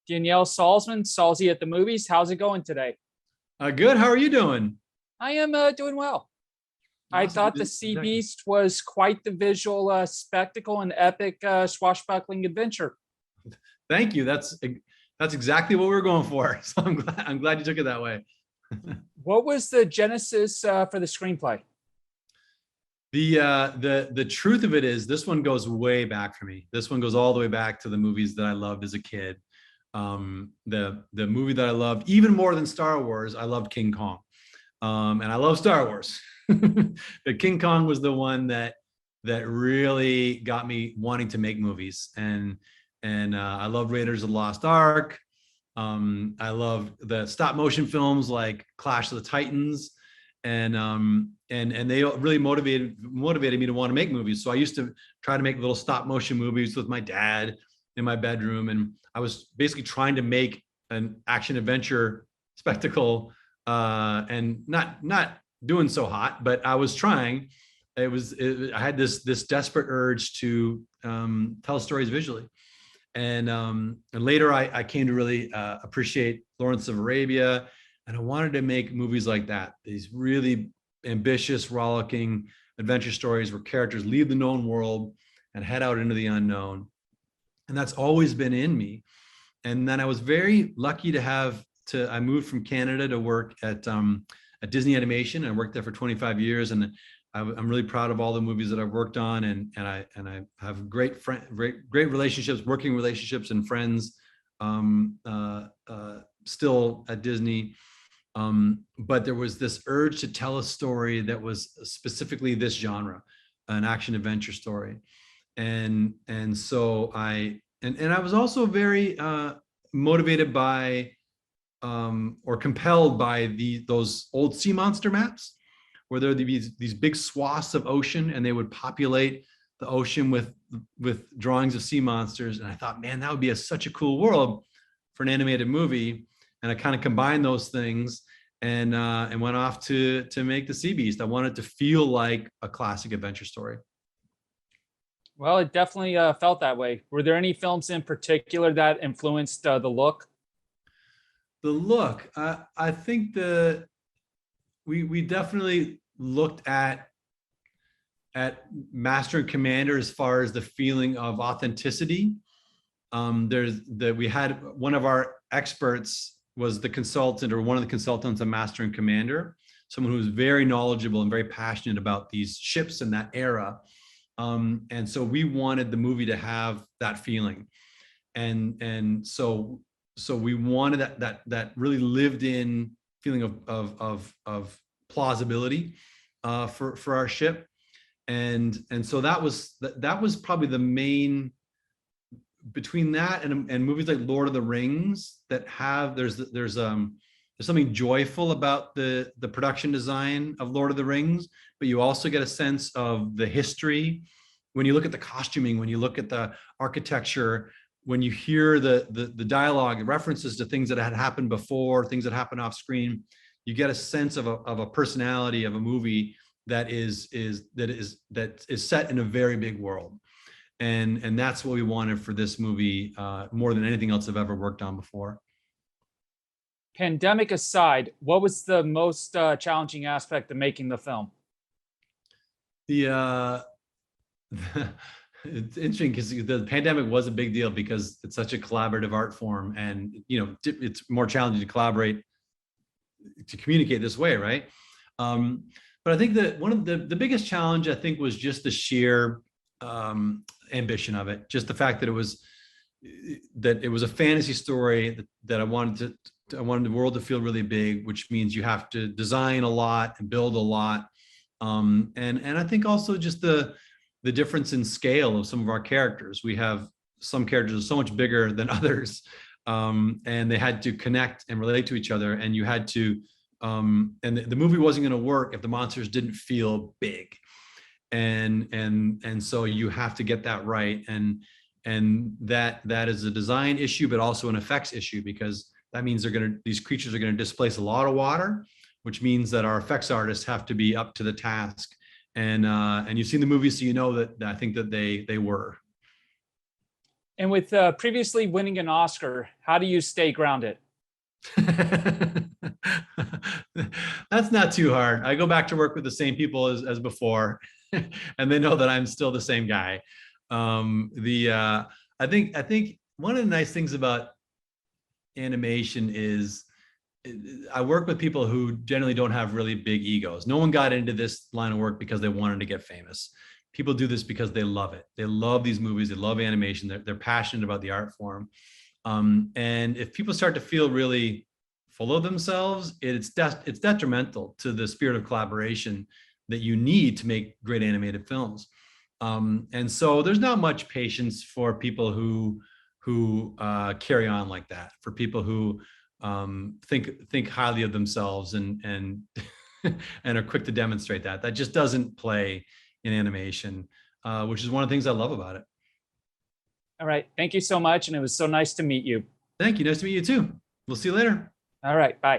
Danielle Salzman, Salzy at the movies. How's it going today? Good. How are you doing? I am doing well. I Awesome. thought the Sea Beast was quite the visual spectacle and epic swashbuckling adventure. Thank you. That's exactly what we were going for. So I'm glad you took it that way. What was the genesis for the screenplay? The truth of it is this one goes way back for me. This one goes all the way back to the movies that I loved as a kid. The movie that I loved even more than Star Wars, I loved King Kong. And I love Star Wars. But King Kong was the one that really got me wanting to make movies. And I love Raiders of the Lost Ark. I love the stop motion films like Clash of the Titans, and they really motivated me to want to make movies. So I used to try to make little stop motion movies with my dad in my bedroom, and I was basically trying to make an action adventure spectacle, and not doing so hot, but I was trying. I had this desperate urge to tell stories visually. And later I came to really appreciate Lawrence of Arabia, and I wanted to make movies like that, these really ambitious, rollicking adventure stories where characters leave the known world and head out into the unknown. And that's always been in me. And then I was very lucky I moved from Canada to work at Disney Animation. I worked there for 25 years, and I'm really proud of all the movies that I've worked on, and I have great relationships, working relationships, and friends still at Disney. But there was this urge to tell a story that was specifically this genre, an action adventure story, and so I was also very motivated by or compelled by those old sea monster maps, where there would be these big swaths of ocean, and they would populate the ocean with drawings of sea monsters. And I thought, man, that would be such a cool world for an animated movie. And I kind of combined those things and went off to make the Sea Beast. I wanted to feel like a classic adventure story. Well, it definitely felt that way. Were there any films in particular that influenced the look? The look, I think we definitely looked at Master and Commander as far as the feeling of authenticity. We had one of our experts was the consultant, or one of the consultants on Master and Commander, someone who was very knowledgeable and very passionate about these ships in that era. And so we wanted the movie to have that feeling, and so we wanted that really lived in feeling of plausibility for our ship, and so that was probably the main, between that and movies like Lord of the Rings that have there's something joyful about the production design of Lord of the Rings, but you also get a sense of the history when you look at the costuming, when you look at the architecture, when you hear the dialogue, references to things that had happened before, things that happened off screen. You get a sense of a personality of a movie that is set in a very big world. And that's what we wanted for this movie, more than anything else I've ever worked on before. Pandemic aside, what was the most challenging aspect of making the film? It's interesting because the pandemic was a big deal because it's such a collaborative art form, and it's more challenging to collaborate, to communicate this way, right? But I think that one of the biggest challenge, I think, was just the sheer ambition of it. Just the fact that it was a fantasy story that I wanted the world to feel really big, which means you have to design a lot and build a lot. And I think also just the difference in scale of some of our characters. We have some characters are so much bigger than others, and they had to connect and relate to each other. And you had to, and the movie wasn't going to work if the monsters didn't feel big. And so you have to get that right. And that is a design issue, but also an effects issue, because that means these creatures are going to displace a lot of water, which means that our effects artists have to be up to the task. And you've seen the movie, so you know that I think that they were. And with previously winning an Oscar, how do you stay grounded? That's not too hard. I go back to work with the same people as before, and they know that I'm still the same guy. I think one of the nice things about animation is I work with people who generally don't have really big egos. No one got into this line of work because they wanted to get famous. People do this because they love it. They love these movies. They love animation. They're passionate about the art form. And if people start to feel really full of themselves, it's detrimental to the spirit of collaboration that you need to make great animated films. And so there's not much patience for people who carry on like that. For people who think highly of themselves and and are quick to demonstrate that. That just doesn't play in animation, which is one of the things I love about it. All right. Thank you so much. And it was so nice to meet you. Thank you. Nice to meet you too. We'll see you later. All right. Bye.